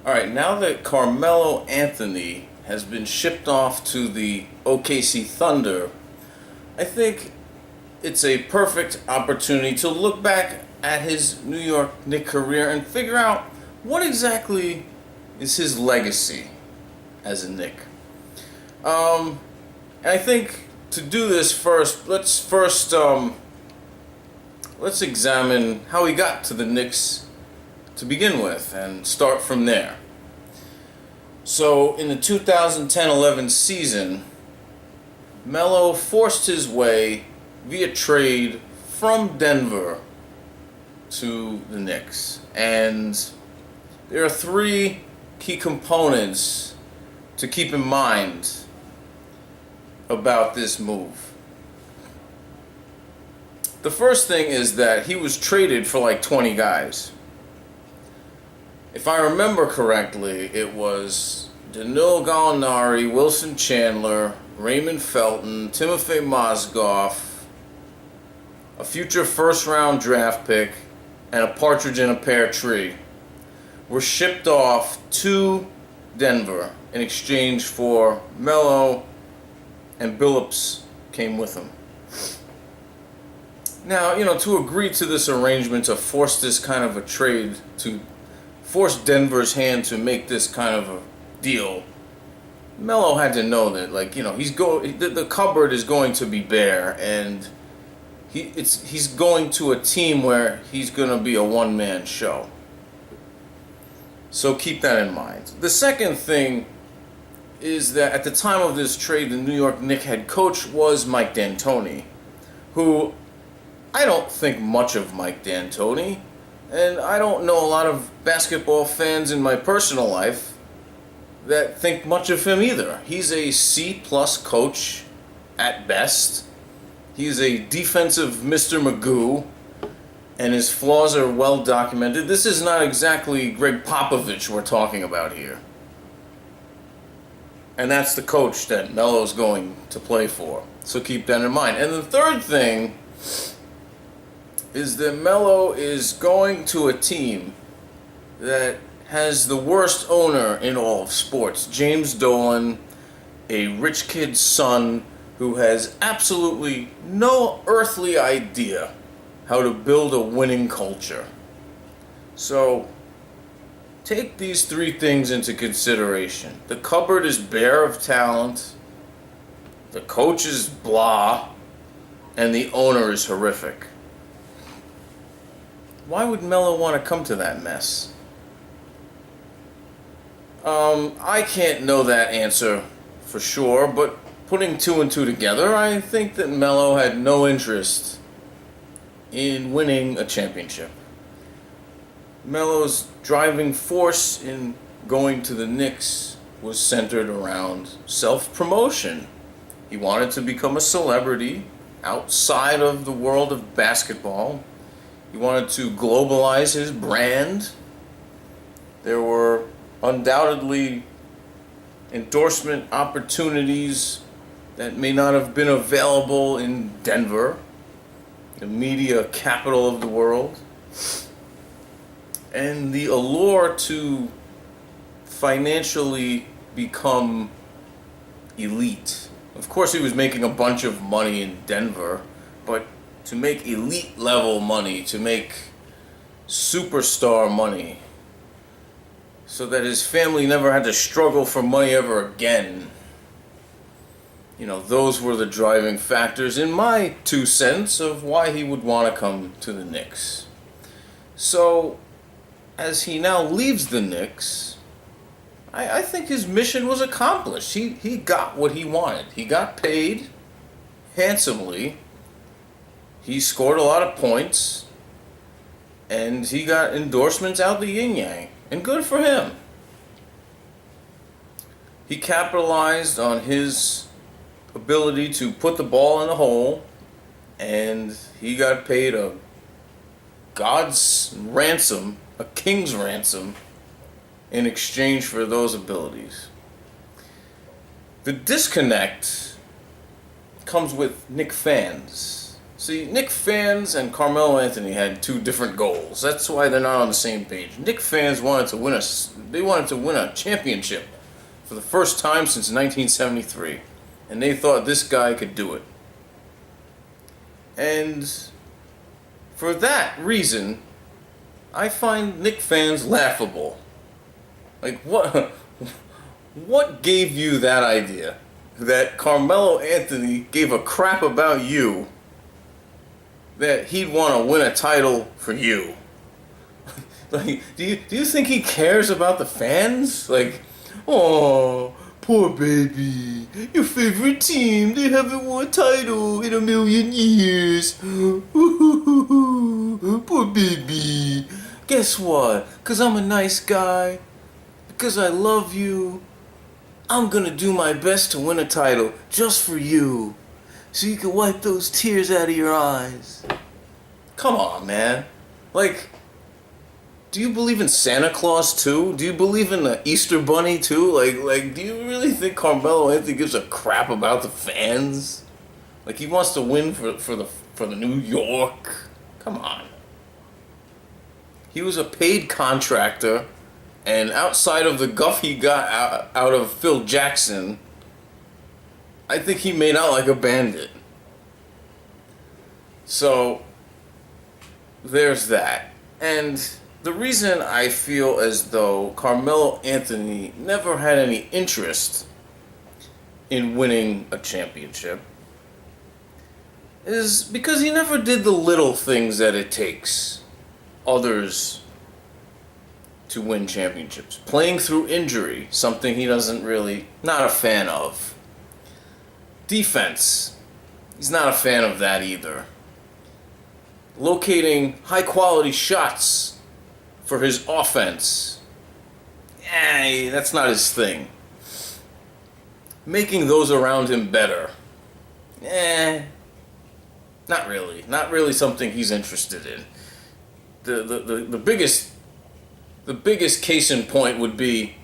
Alright, now that Carmelo Anthony has been shipped off to the OKC Thunder, I think it's a perfect opportunity to look back at his New York Knicks career and figure out what exactly is his legacy as a Knick. And I think to do this let's examine how he got to the Knicks to begin with and start from there. So in the 2010-11 season, Melo forced his way via trade from Denver to the Knicks. And there are three key components to keep in mind about this move. The first thing is that he was traded for like 20 guys. If I remember correctly, it was Danilo Gallinari, Wilson Chandler, Raymond Felton, Timofey Mozgov, a future first-round draft pick, and a partridge in a pear tree were shipped off to Denver in exchange for Melo, and Billups came with him. Now, to agree to this arrangement, to force this kind of a trade, to force Denver's hand to make this kind of a deal, Melo had to know that, the cupboard is going to be bare, and he's going to a team where he's going to be a one-man show. So keep that in mind. The second thing is that at the time of this trade, the New York Knicks head coach was Mike D'Antoni, who I don't think much of Mike D'Antoni, and I don't know a lot of basketball fans in my personal life that think much of him either. He's a C-plus coach at best. He's a defensive Mr. Magoo, and his flaws are well documented. This is not exactly Greg Popovich we're talking about here. And that's the coach that Melo's going to play for. So keep that in mind. And the third thing is that Melo is going to a team that has the worst owner in all of sports, James Dolan, a rich kid's son who has absolutely no earthly idea how to build a winning culture. So take these three things into consideration. The cupboard is bare of talent, the coach is blah, and the owner is horrific. Why would Melo want to come to that mess? I can't know that answer for sure, but putting two and two together, I think that Melo had no interest in winning a championship. Melo's driving force in going to the Knicks was centered around self-promotion. He wanted to become a celebrity outside of the world of basketball. He wanted to globalize his brand. There were undoubtedly endorsement opportunities that may not have been available in Denver, the media capital of the world. And the allure to financially become elite. Of course, he was making a bunch of money in Denver, but to make elite level money, to make superstar money, so that his family never had to struggle for money ever again. Those were the driving factors, in my 2 cents, of why he would want to come to the Knicks. So, as he now leaves the Knicks, I think his mission was accomplished. He got what he wanted. He got paid handsomely. He scored a lot of points. And he got endorsements out the yin-yang. And good for him. He capitalized on his ability to put the ball in the hole, and he got paid a god's ransom, a king's ransom, in exchange for those abilities. The disconnect comes with Knicks fans. See, Knicks fans and Carmelo Anthony had two different goals. That's why they're not on the same page. Knicks fans wanted to win a championship for the first time since 1973, and they thought this guy could do it. And for that reason, I find Knicks fans laughable. Like, what gave you that idea? That Carmelo Anthony gave a crap about you, that he'd want to win a title for you? Like, do you think he cares about the fans? Like, oh, poor baby, your favorite team, they haven't won a title in a million years. Poor baby. Guess what? 'Cause I'm a nice guy, because I love you, I'm gonna do my best to win a title just for you, so you can wipe those tears out of your eyes. Come on, man. Like, do you believe in Santa Claus too? Do you believe in the Easter Bunny too? Like, do you really think Carmelo Anthony gives a crap about the fans? Like, he wants to win for the New York? Come on. He was a paid contractor, and outside of the guff he got out of Phil Jackson, I think he made out like a bandit. So, there's that. And the reason I feel as though Carmelo Anthony never had any interest in winning a championship is because he never did the little things that it takes others to win championships. Playing through injury, something he doesn't really, not a fan of. Defense, he's not a fan of that either. Locating high quality shots for his offense, that's not his thing. Making those around him better, not really something he's interested in. The biggest case in point would be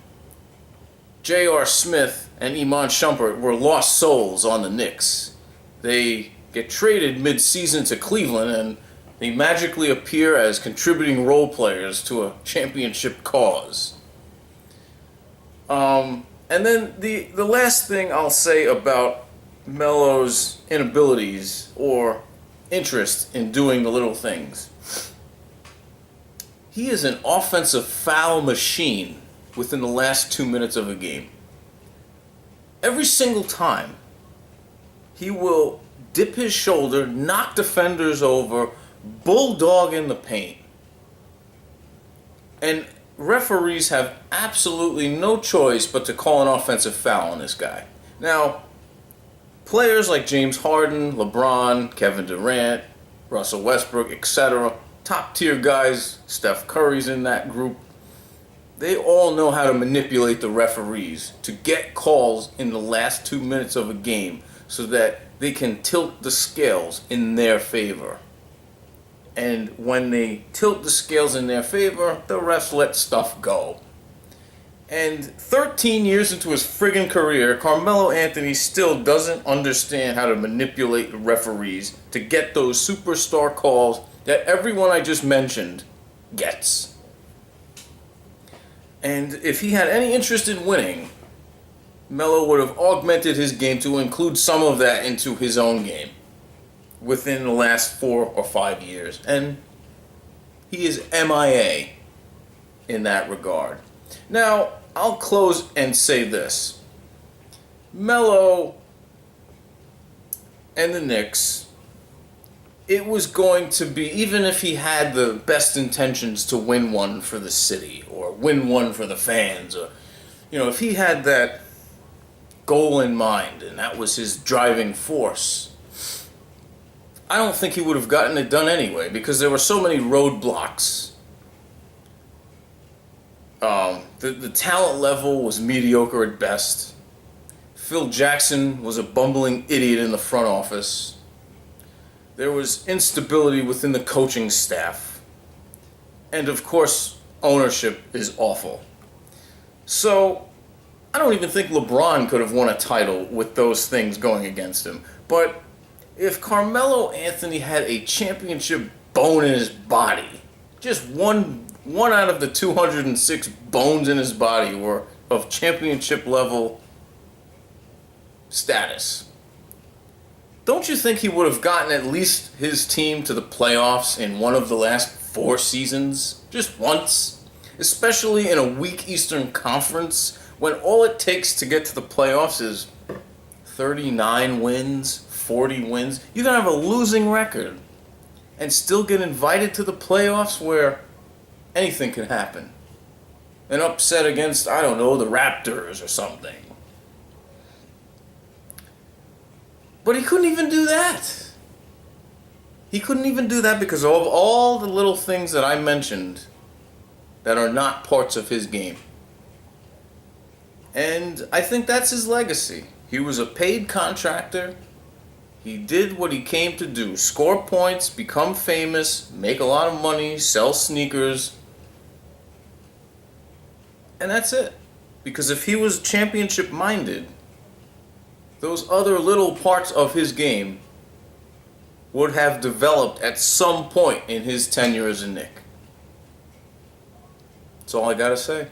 J.R. Smith and Iman Shumpert were lost souls on the Knicks. They get traded mid-season to Cleveland, and they magically appear as contributing role players to a championship cause. And then the last thing I'll say about Melo's inabilities or interest in doing the little things. He is an offensive foul machine within the last 2 minutes of a game. Every single time, he will dip his shoulder, knock defenders over, bulldog in the paint. And referees have absolutely no choice but to call an offensive foul on this guy. Now, players like James Harden, LeBron, Kevin Durant, Russell Westbrook, etc., top tier guys, Steph Curry's in that group, they all know how to manipulate the referees to get calls in the last 2 minutes of a game so that they can tilt the scales in their favor. And when they tilt the scales in their favor, the refs let stuff go. And 13 years into his friggin' career, Carmelo Anthony still doesn't understand how to manipulate the referees to get those superstar calls that everyone I just mentioned gets. And if he had any interest in winning, Melo would have augmented his game to include some of that into his own game within the last 4 or 5 years. And he is MIA in that regard. Now, I'll close and say this. Melo and the Knicks, it was going to be, even if he had the best intentions to win one for the city or win one for the fans, or, if he had that goal in mind and that was his driving force, I don't think he would have gotten it done anyway, because there were so many roadblocks. The talent level was mediocre at best. Phil Jackson was a bumbling idiot in the front office. There was instability within the coaching staff. And of course, ownership is awful. So, I don't even think LeBron could have won a title with those things going against him. But if Carmelo Anthony had a championship bone in his body, just one out of the 206 bones in his body were of championship level status, don't you think he would have gotten at least his team to the playoffs in one of the last 4 seasons? Just once? Especially in a weak Eastern Conference, when all it takes to get to the playoffs is 39 wins, 40 wins. You can have a losing record and still get invited to the playoffs where anything can happen. An upset against, I don't know, the Raptors or something. But he couldn't even do that. He couldn't even do that because of all the little things that I mentioned that are not parts of his game. And I think that's his legacy. He was a paid contractor. He did what he came to do. Score points, become famous, make a lot of money, sell sneakers. And that's it. Because if he was championship minded, those other little parts of his game would have developed at some point in his tenure as a Knick. That's all I gotta say.